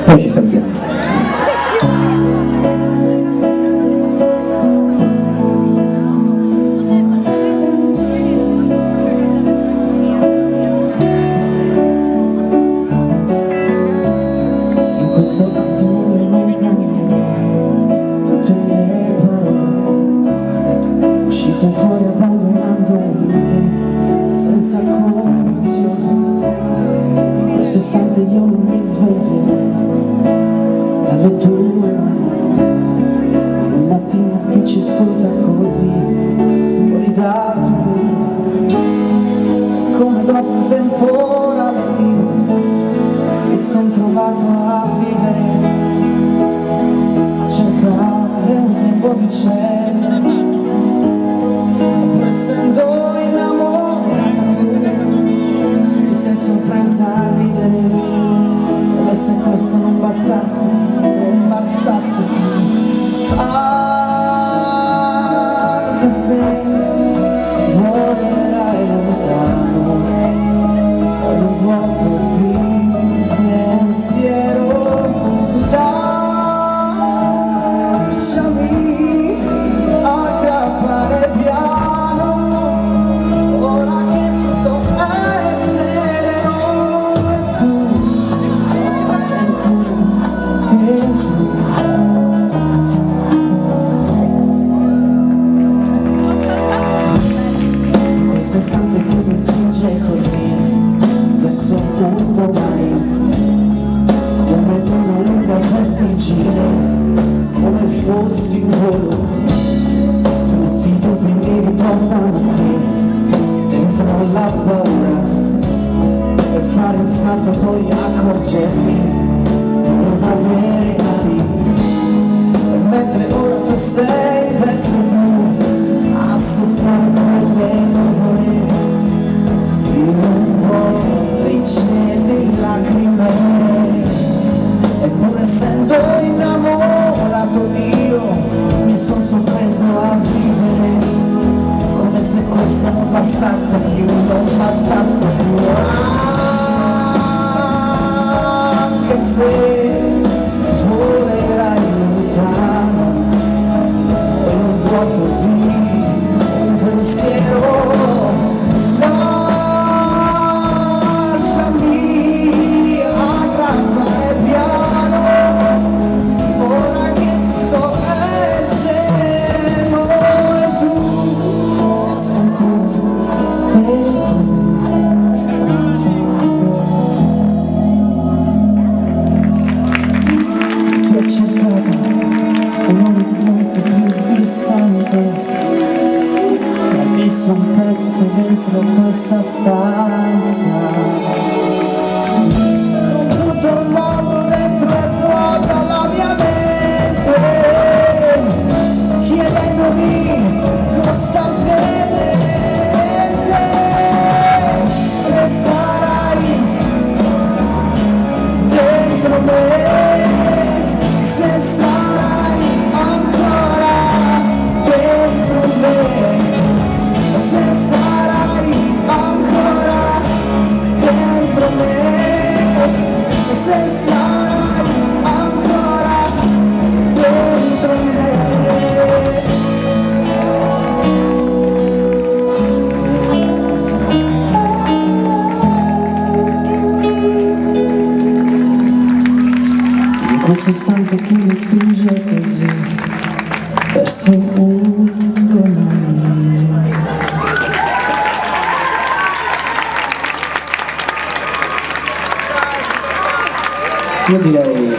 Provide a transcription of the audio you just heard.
Poi ci salutiamo. Questo attimo non cambia tutte le mie parole, uscite fuori abbandonandomi senza condizione. In questo istante io non mi sveglierò dalle tue mani, un mattino che ci ascolta così fuori da tu, come dopo un temporale mi son trovato a vivere, a cercare un lembo di cielo, pur essendo innamorata tu, mi sei sorpresa a ridere, come se questo non bastasse, non bastasse, anche se volerai lontano, ho un vuoto di pensiero, lasciami aggrappare piano, ora che tutto è sereno e tu sei pure in questo istante che mi spinge così verso un domani, come una lunga vertigine, come fossi un volo, tutti i dubbi mi riportano qui, dentro la paura, e fare un salto poi accorgermi di non avere capito, e mentre ora tu sei verso blu, a soffrire quelle nuvole, in un vortice di lacrime, eppure essendo innamorato io mi son sorpreso a vivere, come se questo non bastasse più, non bastasse più, anche se volerai lontano e un vuoto di un pensiero, un pezzo dentro questa stanza, con tutto il mondo dentro e vuota la mia mente, chiedendomi costantemente se sarai dentro me, se sarai ancora dentro me, se sarai ancora dentro me, se sarai ancora dentro me. In questo istante che mi spinge così verso un domani. Io direi